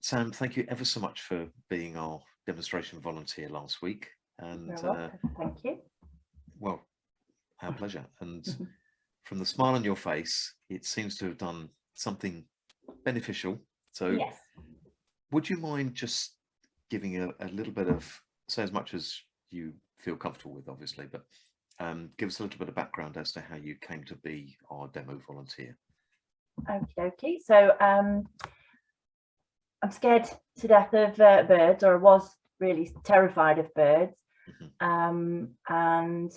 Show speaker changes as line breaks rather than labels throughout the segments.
Sam, thank you ever so much for being our demonstration volunteer last week. And
You're welcome. Thank you.
well, our pleasure. And from the smile on your face, it seems to have done something beneficial. So
Yes.
would you mind just giving a little bit of, say as much as you feel comfortable with, obviously, but give us a little bit of background as to how you came to be our demo volunteer.
Okay. So I'm scared to death of birds, or I was really terrified of birds. And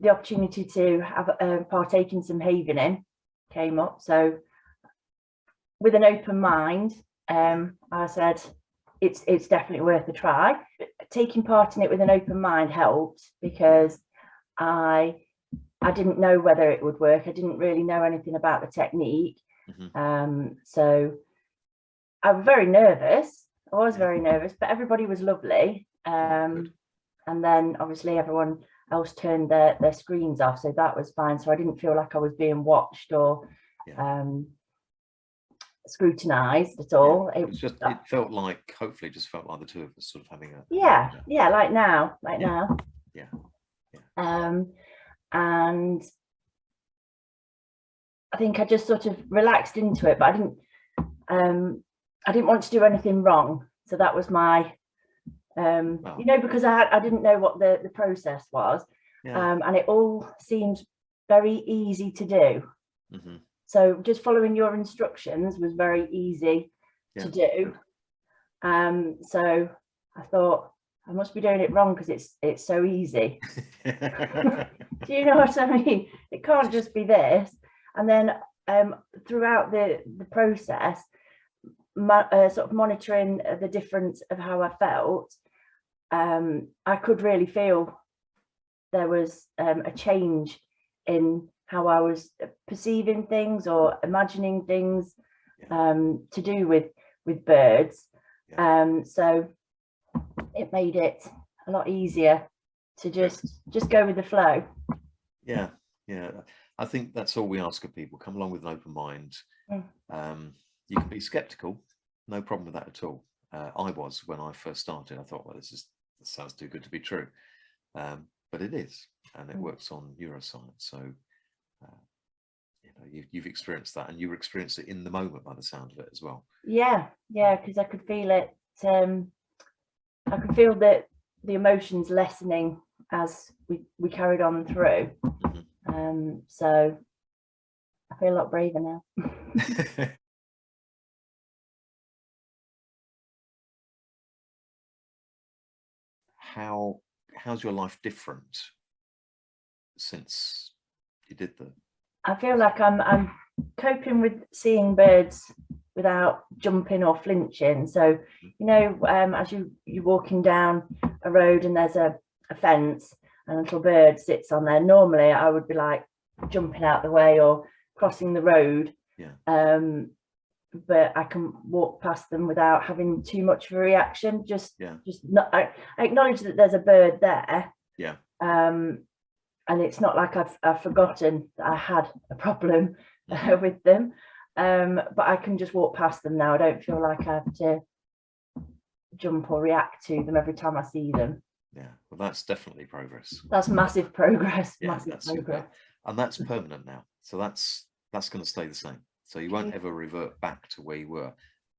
the opportunity to have partake in some havening came up. So with an open mind, I said it's definitely worth a try. Taking part in it with an open mind helped because I didn't know whether it would work. I didn't really know anything about the technique. So I was very nervous. Very nervous, but everybody was lovely. And then obviously everyone else turned their screens off, so that was fine. So I didn't feel like I was being watched or scrutinized at all.
It felt like, hopefully just felt like the two of us sort of having a
like now. And I think I just sort of relaxed into it, but I didn't want to do anything wrong. So that was my because I didn't know what the process was. And it all seemed very easy to do. So just following your instructions was very easy to do. So I thought I must be doing it wrong because it's so easy. Do you know what I mean? It can't just be this. And then throughout the process, sort of monitoring the difference of how I felt, I could really feel there was a change in how I was perceiving things or imagining things to do with birds. So it made it a lot easier to just go with the flow.
Yeah. I think that's all we ask of people. Come along with an open mind. You can be skeptical, no problem with that at all. I was when I first started. I thought, well, this sounds too good to be true, but it is, and it works on neuroscience. So you've experienced that, and you experienced it in the moment by the sound of it as well.
Yeah, because I could feel it. I could feel that the emotions lessening as we carried on through. So I feel a lot braver now.
How's your life different since you did the?
I feel like I'm coping with seeing birds without jumping or flinching. So as you're walking down a road and there's a fence and a little bird sits on there, normally I would be like jumping out the way or crossing the road. But I can walk past them without having too much of a reaction. I acknowledge that there's a bird there. And it's not like I've forgotten that I had a problem with them. But I can just walk past them now. I don't feel like I have to jump or react to them every time I see them.
Yeah, well, that's definitely progress.
That's massive progress.
Massive progress. And that's permanent now. So that's going to stay the same. So you won't ever revert back to where you were,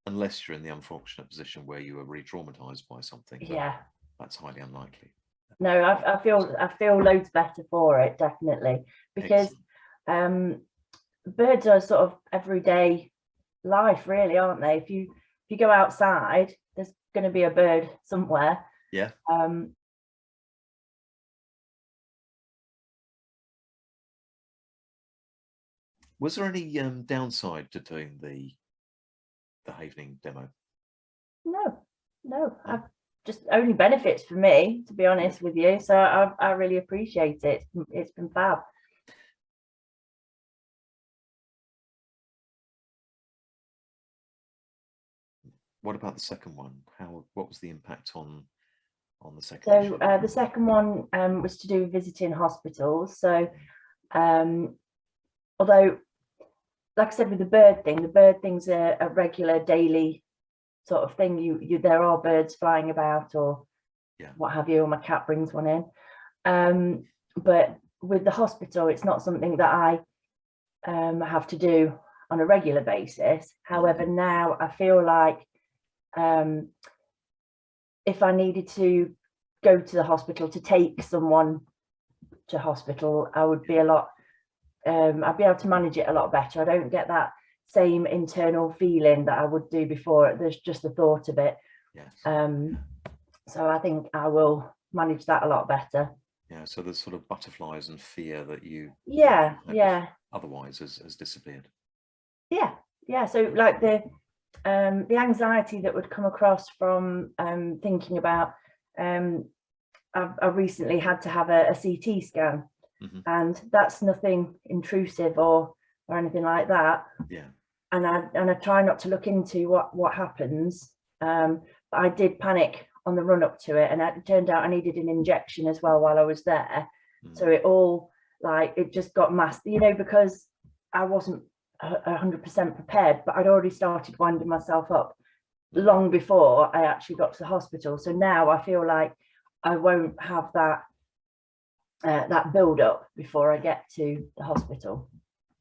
unless you're in the unfortunate position where you were re-traumatized by something. But that's highly unlikely.
No, I feel loads better for it, definitely, because birds are sort of everyday life, really, aren't they? If you go outside, there's going to be a bird somewhere.
Was there any downside to doing the havening demo?
No. I've just only benefits for me, to be honest with you. So I really appreciate it. It's been fab.
What about the second one? What was the impact on the second?
So the second one was to do with visiting hospitals. So although, like I said, with the bird thing's a regular daily sort of thing. There are birds flying about or
Yeah.
what have you, or my cat brings one in. But with the hospital, it's not something that I have to do on a regular basis. However, now I feel like if I needed to go to the hospital to take someone to hospital, I would be a lot, I'd be able to manage it a lot better. I don't get that same internal feeling that I would do before. There's just the thought of it.
Yes.
So I think I will manage that a lot better.
Yeah, so the sort of butterflies and fear that you otherwise has disappeared.
Yeah. So like the anxiety that would come across from thinking about, I recently had to have a CT scan, and that's nothing intrusive or anything like that.
Yeah.
And I try not to look into what happens. But I did panic on the run up to it, and it turned out I needed an injection as well while I was there. So it all, like, it just got masked, because I wasn't 100% prepared, but I'd already started winding myself up long before I actually got to the hospital. So now I feel like I won't have that that build up before I get to the hospital.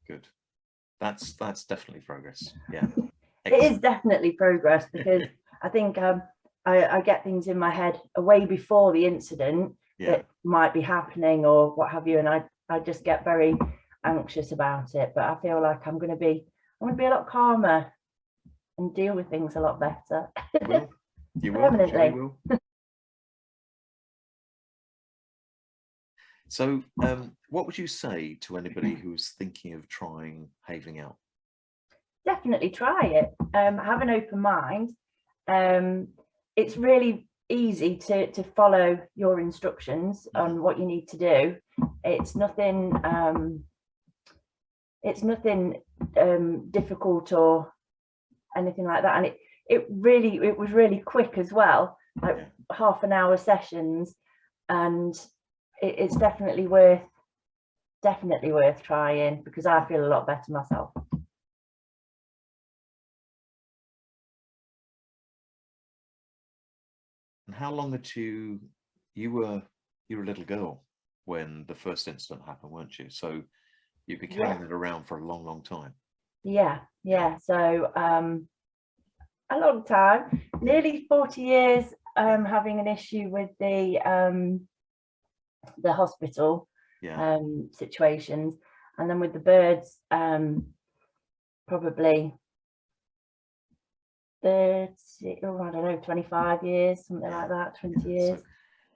Good. That's definitely progress. Yeah.
It is definitely progress, because I think I get things in my head way before the incident that might be happening or what have you, and I just get very anxious about it. But I feel like I'm going to be a lot calmer and deal with things a lot better.
You will.
Permanently.
You will. So what would you say to anybody who's thinking of trying Haveling Out?
Definitely try it. Have an open mind. It's really easy to follow your instructions on what you need to do. It's nothing difficult or anything like that, and it was really quick as well, like half an hour sessions, and it's definitely worth trying, because I feel a lot better myself.
And how long did you were a little girl when the first incident happened, weren't you? So you've been carrying that around for a long time.
Yeah. So a long time, nearly 40 years, having an issue with the hospital situations, and then with the birds, probably 30, I don't know, 25 years, something like that, 20 years.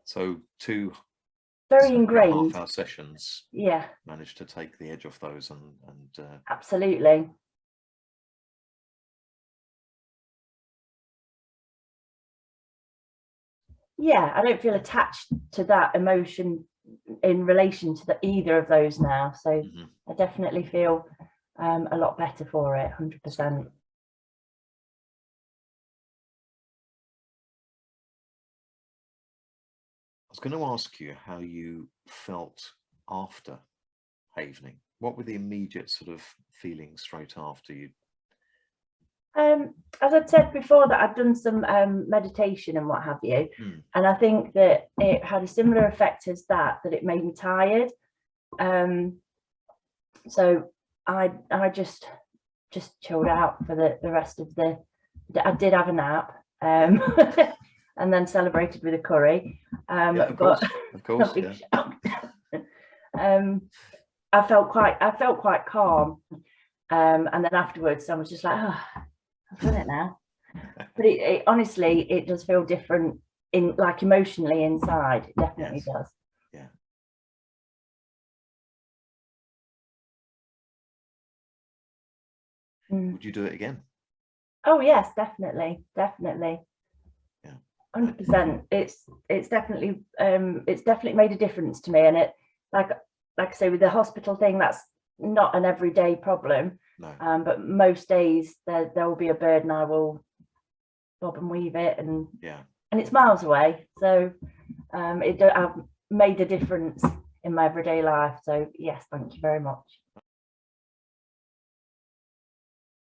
So two
very ingrained
half-hour sessions. Managed to take the edge off those and
absolutely. Yeah, I don't feel attached to that emotion in relation to either of those now. So I definitely feel a lot better for it, 100%.
I was going to ask you how you felt after Haveling. What were the immediate sort of feelings straight after you?
As I'd said before, that I'd done some meditation and what have you, and I think that it had a similar effect as that it made me tired. So I just chilled out for the rest of the. I did have a nap, and then celebrated with a curry.
Of course.
I felt quite calm, and then afterwards I was just like, oh, I've done it now. But it honestly, it does feel different like emotionally inside. It definitely does.
Yeah. Would you do it again?
Oh yes, definitely.
Yeah.
100%. It's definitely made a difference to me, and it like I say, with the hospital thing, that's not an everyday problem.
No.
But most days there will be a bird, and I will bob and weave it, and it's miles away. So I've made a difference in my everyday life. So yes, thank you very much.